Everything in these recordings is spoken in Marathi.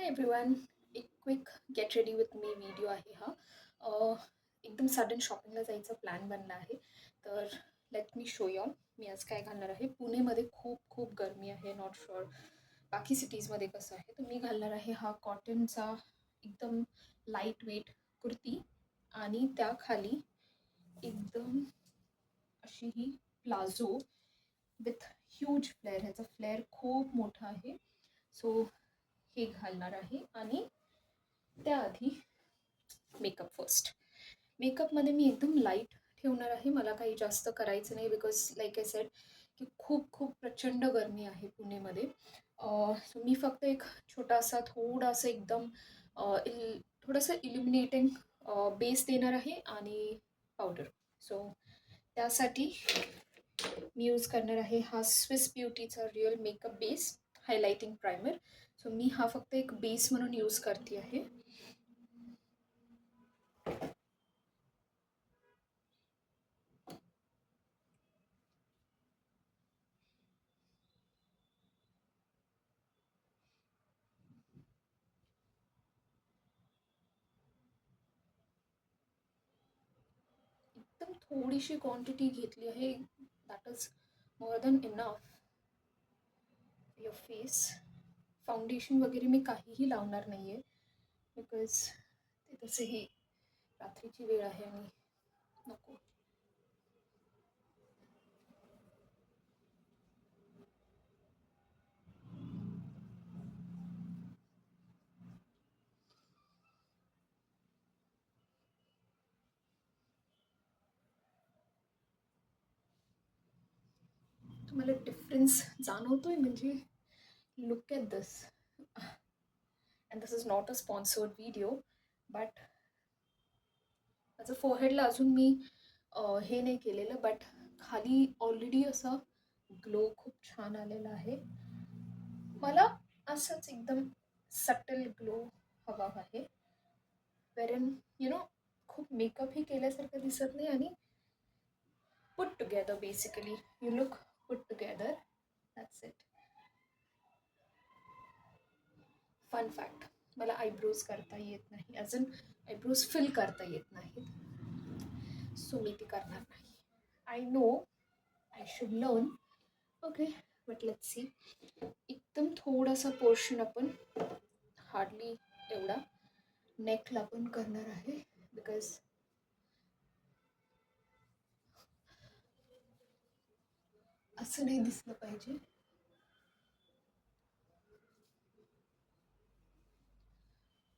एव्हरीवन. एक quick get ready with me video आहे हा. एकदम सडन शॉपिंगला जायचा प्लॅन बनला आहे. तर let me show you all मी आज काय घालणार आहे. पुणेमध्ये खूप खूप गरमी आहे. नॉट शुअर बाकी सिटीजमध्ये कसं आहे. तर मी घालणार आहे हा कॉटनचा एकदम लाईट वेट कुर्ती आणि त्याखाली एकदम अशी ही प्लाझो विथ ह्यूज फ्लेअर. ह्याचा फ्लेअर खूप मोठा आहे. सो हे घालणार आहे आणि त्याआधी मेकअप फर्स्ट. मेकअपमध्ये मी एकदम लाईट ठेवणार आहे. मला काही जास्त करायचं नाही बिकॉज लाईक आय सेड की खूप खूप प्रचंड गरमी आहे पुणेमध्ये. सो मी फक्त एक छोटासा थोडासा एकदम थोडंसं इल्युमिनेटिंग बेस देणार आहे आणि पावडर. सो त्यासाठी मी यूज करणार आहे हा स्विस ब्युटीचा real makeup base highlighting primer. So मी हा फक्त एक बेस म्हणून यूज करते आहे. एकदम थोडीशी क्वांटिटी घेतली आहे. That is more than enough your face. Foundation वगैरे मी काहीही लावणार नाही आहे बिकॉज ते तसेही रात्रीची वेळ आहे आणि नको. तुम्हाला डिफरन्स जाणवतोय म्हणजे look at this. And this is not a sponsored video but माझं फोरहेडला अजून मी हे नाही केलेलं बट खाली ऑलरेडी असा ग्लो खूप छान आलेला आहे. मला असंच एकदम सटल ग्लो हवा आहे. वेरन खूप मेकअपही केल्यासारखं दिसत नाही आणि put together. Basically you look put together. That's it. Fun fact, मला आयब्रोज करता येत नाही. अजून आयब्रोज फिल करता येत नाहीत. सो मी ती करणार नाही. I know I should learn. Okay but let's see. एकदम थोडासा पोर्शन आपण हार्डली एवढा नेकला पण करणार आहे बिकॉज असं नाही दिसलं पाहिजे.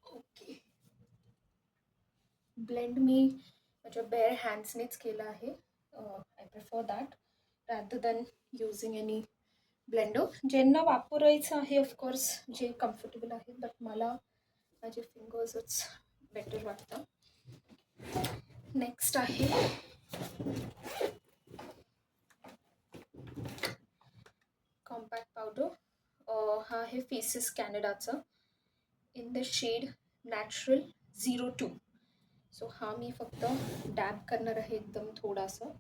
ओके. ब्लेंड मी माझ्या बेअर हँड्सनेच केलं आहे. I prefer that rather than using any blender. ज्यांना वापरायचं आहे ऑफकोर्स जे कम्फर्टेबल आहेत बट मला माझे फिंगर्सच बेटर वाटतं. नेक्स्ट आहे कॉम्पॅक्ट पावडर. हा आहे फेसेस कॅनडाचा in the shade natural 02. So हा मी फक्त डॅब करणार आहे एकदम थोडासा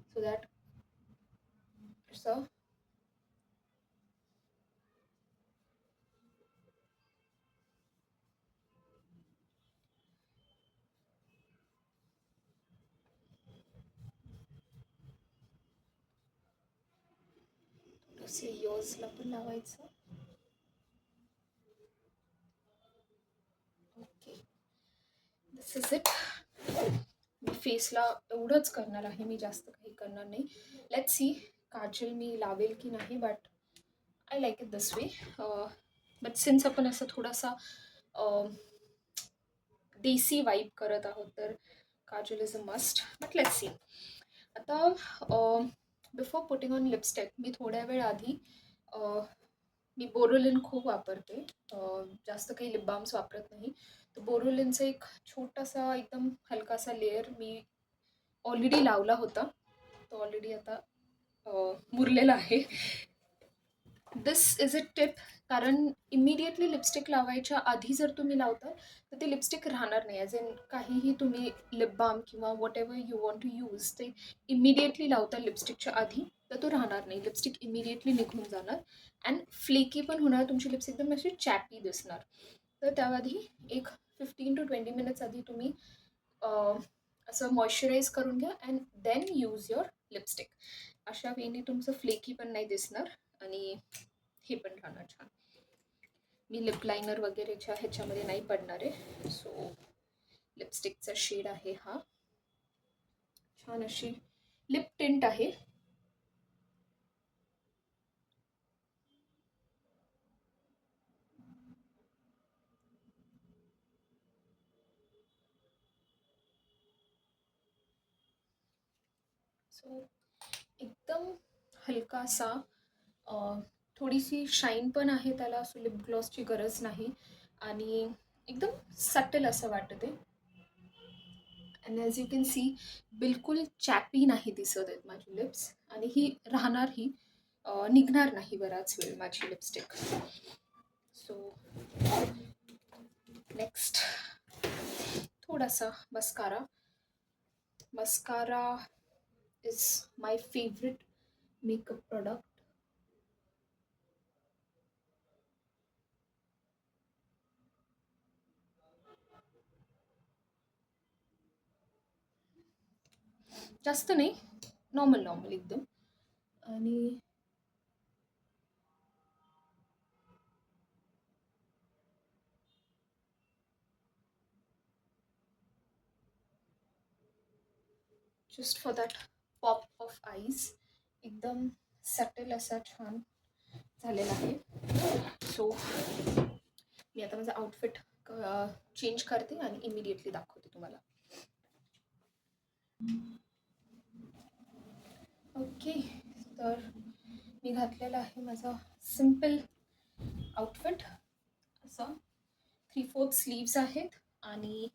सो दॅट असं थोडंसं इयर्सला पण लावायचं. Okay this is it. मी फेसला एवढंच करणार आहे. मी जास्त काही करणार नाही. लेट्स सी काजल मी लावेल की नाही but I like it this way. But since आपण असं थोडासा देसी वाईब करत आहोत तर Kajal is a must. But let's see. आता बिफोर पुटिंग ऑन लिपस्टिक मी थोड्या वेळ आधी मी बोरोलिन खूप वापरते. जास्त काही लिप बाम्स वापरत नाही. तर बोरोलिनचा एक छोटासा एकदम हलकासा लेयर मी ऑलरेडी लावला होता. तो ऑलरेडी आता मुरलेला आहे. दिस इज अ टिप. कारण इमिडिएटली लिपस्टिक लावायच्या आधी जर तुम्ही लावता तर ते लिपस्टिक राहणार नाही. ॲज इन काहीही तुम्ही लिप बाम किंवा whatever you want to use ते इमिडिएटली लावता लिपस्टिकच्या आधी तर तो राहणार नाही. लिपस्टिक इमिडिएटली निघून जाणार अँड फ्लेकी पण होणार. तुमची लिप्स एकदम अशी चॅपी दिसणार. तर त्याआधी एक 15 to 20 मिनिट्स आधी तुम्ही असं मॉइश्चराईज करून घ्या and then use your lipstick. अशा वेळी तुमचं फ्लेकी पण नाही दिसणार आणि हे पण राहणार छान. मी लिप लायनर वगैरेच्या ह्याच्यामध्ये नाही पडणार आहे. सो लिपस्टिकचा शेड आहे हा. छान अशी लिप टिंट आहे. सो एकदम हलकासा थोडीशी शाईन पण आहे त्याला, असं लिप ग्लॉसची गरज नाही आणि एकदम सटल असं वाटते. And as you can see बिलकुल चॅपी नाही दिसत आहेत माझी लिप्स आणि ही राहणार ही निघणार नाही बराच वेळ माझी लिपस्टिक. सो नेक्स्ट थोडासा mascara. Mascara is my favourite makeup product. जास्त नाही, नॉर्मल नॉर्मल एकदम. आणि just for that pop of eyes एकदम सटेल असा छान झालेला आहे. सो मी आता माझं आउटफिट चेंज करते आणि इमिडिएटली दाखवते तुम्हाला. ओके, तर मी घातलेला आहे माझा सिम्पल आउटफिट. असं 3/4 स्लीव्स आहेत आणि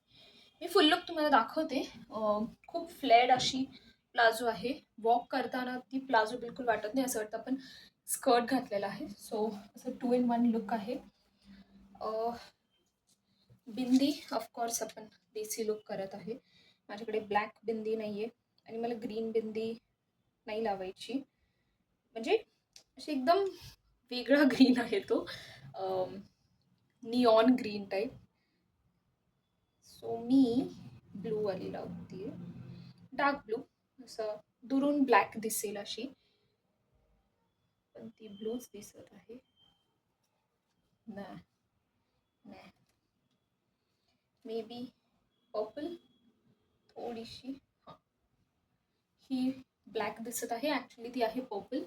मी फुल लुक तुम्हाला दाखवते. खूप फ्लेड अशी प्लाझो आहे. वॉक करताना ती प्लाझो बिलकुल वाटत नाही, असं वाटतं आपण स्कर्ट घातलेला आहे. सो असं 2 in 1 लुक आहे. बिंदी ऑफकोर्स आपण देसी लुक करत आहे. माझ्याकडे ब्लॅक बिंदी नाही आहे आणि मला ग्रीन बिंदी नाही लावायची, म्हणजे अशी एकदम वेगळा ग्रीन आहे तो, निऑन ग्रीन टाईप. सो मी ब्लूवाली लावते, डार्क ब्लू, असं दुरून ब्लॅक दिसेल अशी, पण ती ब्लूच दिसत आहे. नाही, मे बी पर्पल थोडीशी. हां, ही ब्लॅक दिसत आहे, ॲक्च्युली ती आहे पर्पल,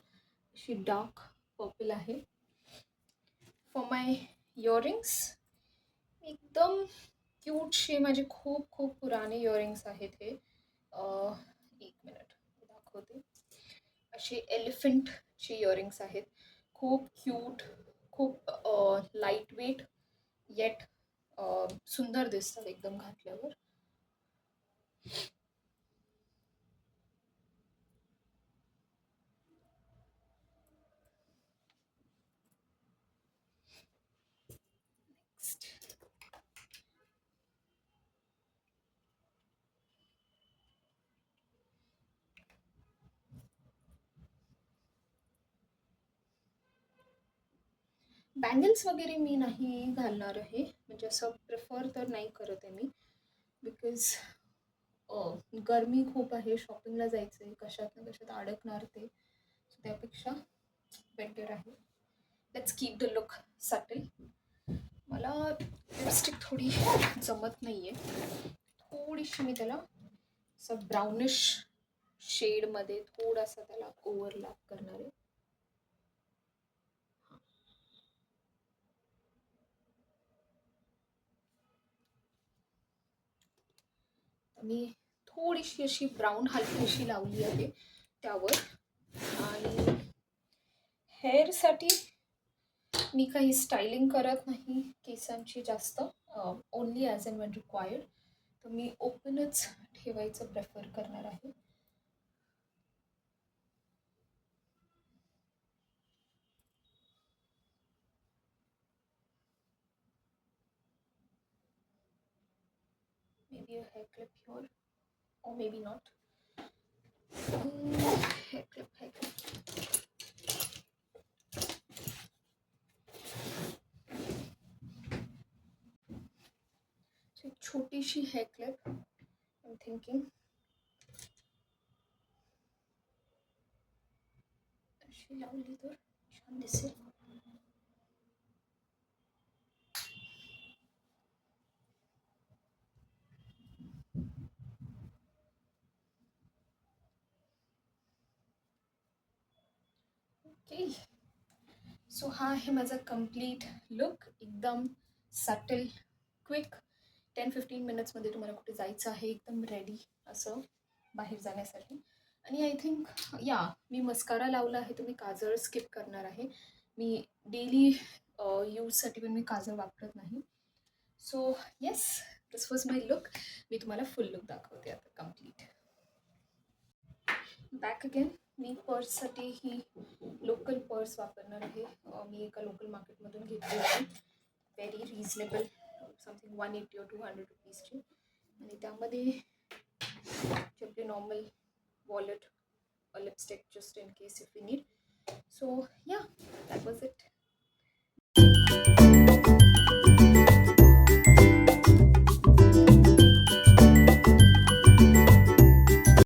अशी डार्क पर्पल आहे. फॉर माय इयरिंग्स एकदम क्यूटशे माझे खूप खूप पुराणे इयरिंग्स आहेत हे. एक मिनिट दाखवते. असे एलिफंटचे इयरिंग्स आहेत, खूप क्यूट, खूप लाईट वेट येट सुंदर दिसतात एकदम घातल्यावर. बँगल्स वगैरे मी नाही घालणार आहे, म्हणजे असं प्रिफर तर नाही करत आहे मी, बिकॉज गरमी खूप आहे, शॉपिंगला जायचं आहे, कशात ना कशात अडकणार ते. सो त्यापेक्षा बेटर आहे let's keep the look subtle. मला लिपस्टिक थोडी जमत नाही आहे, थोडीशी मी त्याला असं ब्राउनिश शेडमध्ये थोडासा त्याला ओव्हरलॅप करणार आहे. मी थोडीशी अशी ब्राऊन हलकीशी लावली आहे त्यावर. आणि हेअरसाठी मी काही स्टायलिंग करत नाही केसांची जास्त, only as and Wien required. तर मी ओपनच ठेवायचं प्रेफर करणार आहे. Maybe a hair clip here, or maybe not. Hair clip. छोटीशी hair clip I am thinking अशी लावली तर छान दिसेल. ओके, सो हा आहे माझा कंप्लीट लुक. एकदम सटल, क्विक, 10-15 मिनिट्समध्ये तुम्हाला कुठे जायचं आहे, एकदम रेडी असं बाहेर जाण्यासाठी. आणि आय थिंक मी मस्कारा लावला आहे, तर मी काजळ स्किप करणार आहे. मी डेली यूजसाठी पण मी काजळ वापरत नाही. So yes, this was my look. मी तुम्हाला फुल लुक दाखवते आता कंप्लीट. Back again. मी पर्ससाठी ही लोकल पर्स वापरणार आहे. मी एका लोकल मार्केटमधून घेतली होती. व्हेरी रिजनेबल, समथिंग 180 or 200 रुपीजची. आणि त्यामध्ये आपले normal wallet, lipstick, just in case if you need. So